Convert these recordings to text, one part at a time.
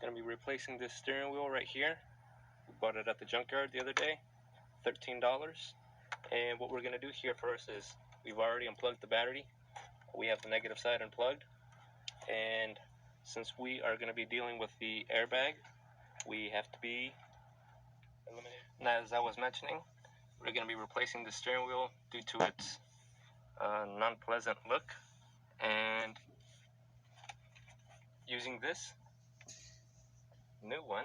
Going to be replacing this steering wheel right here. We bought it at the junkyard the other day, $13. And what we're going to do here first is we've already unplugged the battery. We have the negative side unplugged, and since we are going to be dealing with the airbag, we have to be eliminated. Now, as I was mentioning, we're going to be replacing the steering wheel due to its non-pleasant look, and using this new one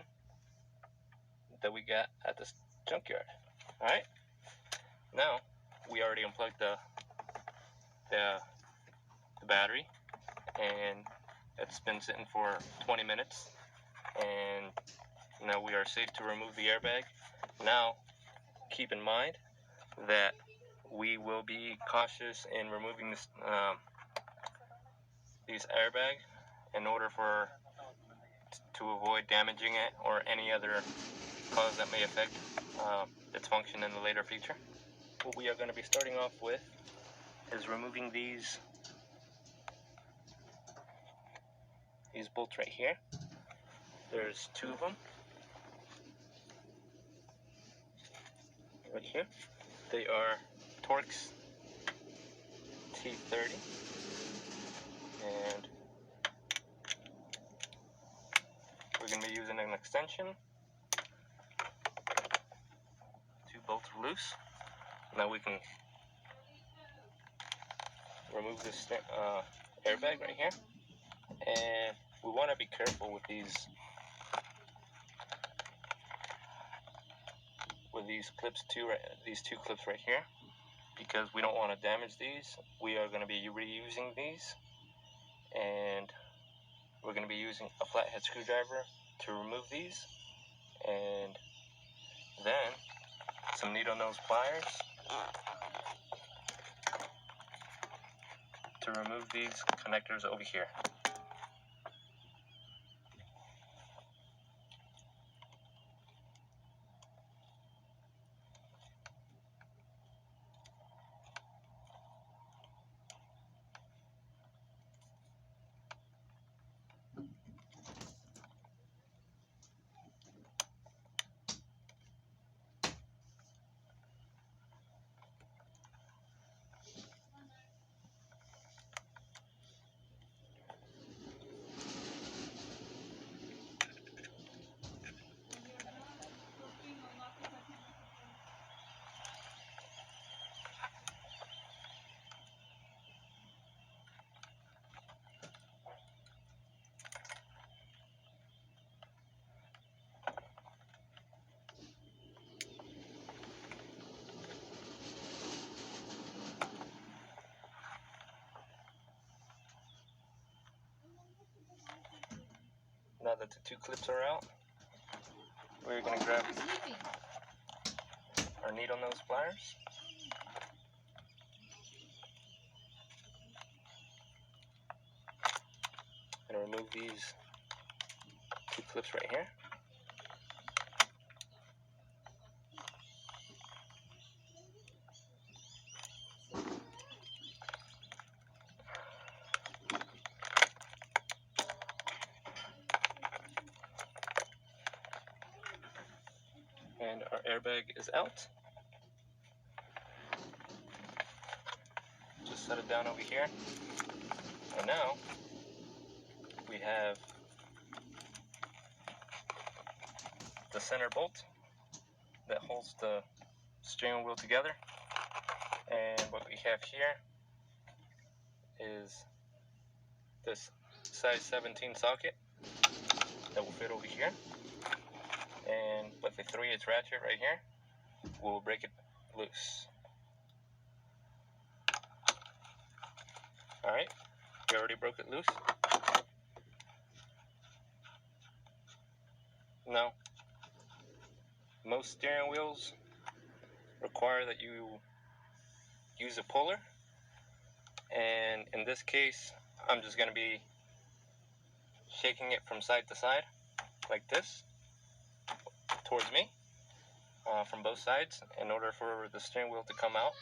that we got at the junkyard. Alright, now we already unplugged the battery, and it's been sitting for 20 minutes, and now we are safe to remove the airbag. Now keep in mind that we will be cautious in removing this these airbag in order to avoid damaging it or any other cause that may affect its function in the later future. What we are going to be starting off with is removing these bolts right here. There's two of them right here. They are Torx T30, and we're going to be using an extension. Two bolts are loose. Now we can remove this airbag right here, and we want to be careful with these clips too. These two clips right here, because we don't want to damage these. We are going to be reusing these, and we're going to be using a flathead screwdriver to remove these, and then some needle nose pliers to remove these connectors over here. Now that the two clips are out, we're going to grab our needle nose pliers and remove these two clips right here. And our airbag is out. Just set it down over here. And now we have the center bolt that holds the steering wheel together. And what we have here is this size 17 socket that will fit over here. And with a 3/8 ratchet right here, we'll break it loose. Alright, we already broke it loose. Now, most steering wheels require that you use a puller, and in this case, I'm just going to be shaking it from side to side, like this, towards me, from both sides, in order for the steering wheel to come out.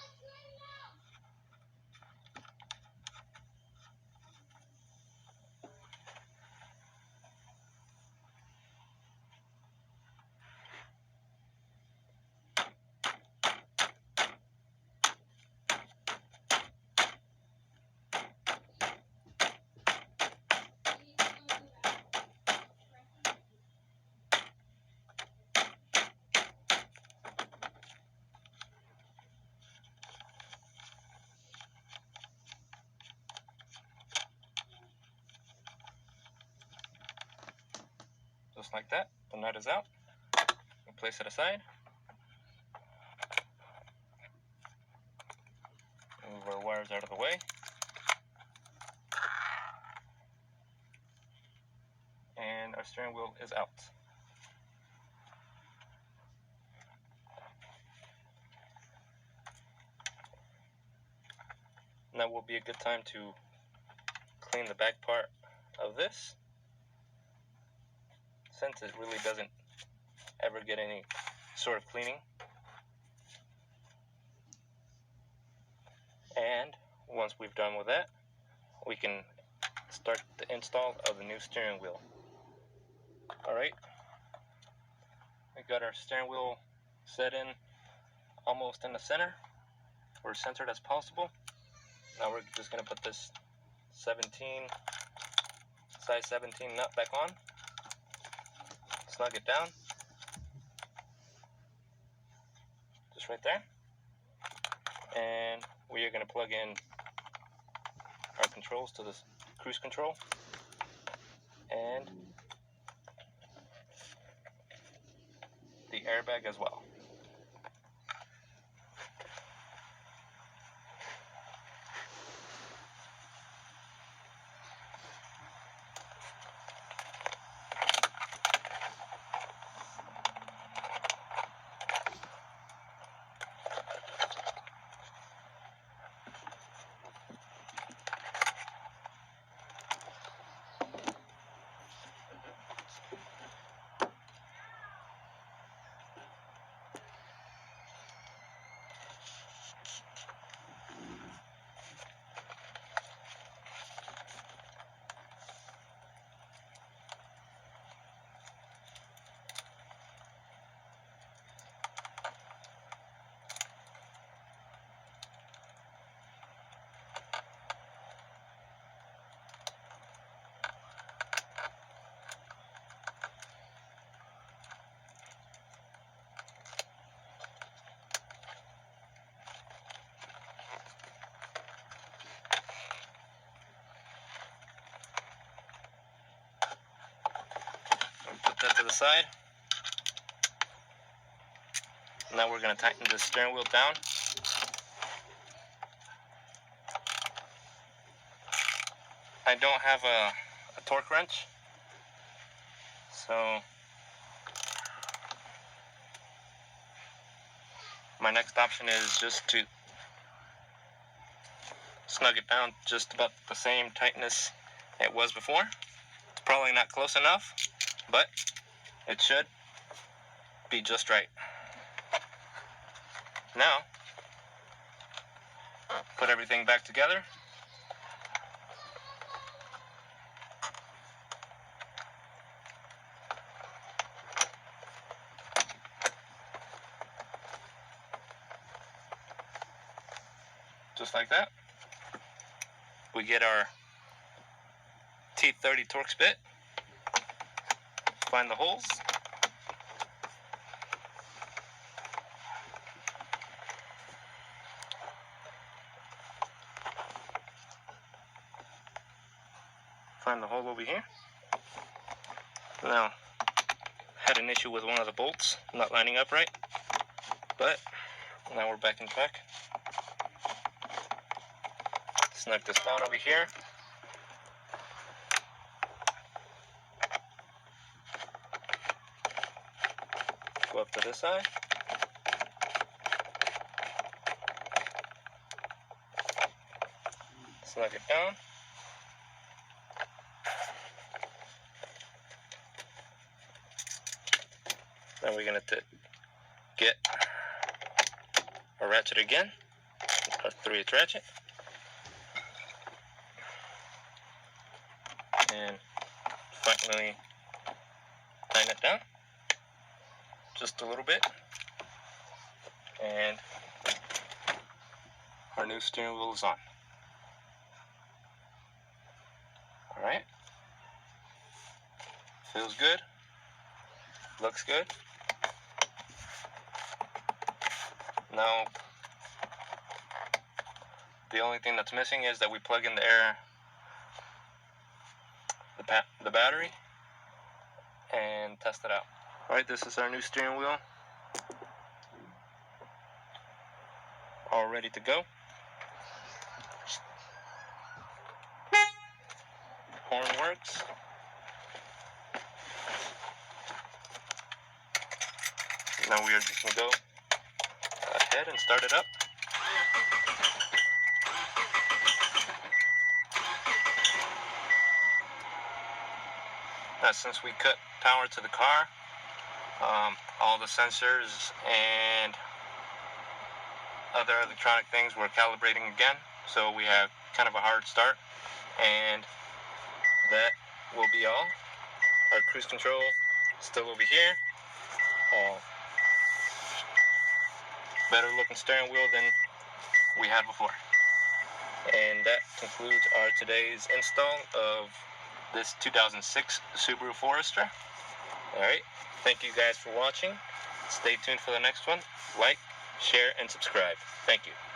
just like that. The nut is out. We place it aside. Move our wires out of the way. And our steering wheel is out. Now will be a good time to clean the back part of this, since it really doesn't ever get any sort of cleaning. And once we've done with that, we can start the install of the new steering wheel. Alright, we got our steering wheel set in almost in the center, or centered as possible. Now we're just going to put this size 17 nut back on, snug it down, just right there, and we are going to plug in our controls to this cruise control, and the airbag as well. Put that to the side. Now we're going to tighten the steering wheel down. I don't have a torque wrench, so my next option is just to snug it down just about the same tightness it was before. It's probably not close enough, but it should be just right. Now, put everything back together. Just like that. We get our T30 Torx bit. Find the holes. Find the hole over here. Now, had an issue with one of the bolts not lining up right, but now we're back in track. Snug this down over here. Go up to this side. Snug it down. Then we're going to get a ratchet again, a 3/8 ratchet, and finally tighten it down just a little bit, and our new steering wheel is on. Alright, feels good, looks good. Now, the only thing that's missing is that we plug in the battery, and test it out. Alright, this is our new steering wheel. All ready to go. Horn works. Now we are just going to go ahead and start it up. Now, since we cut power to the car, all the sensors and other electronic things were calibrating again, so we have kind of a hard start, and that will be all. Our cruise control is still over here. Better looking steering wheel than we had before. And that concludes our today's install of this 2006 Subaru Forester. Alright, thank you guys for watching. Stay tuned for the next one. Like, share, and subscribe. Thank you.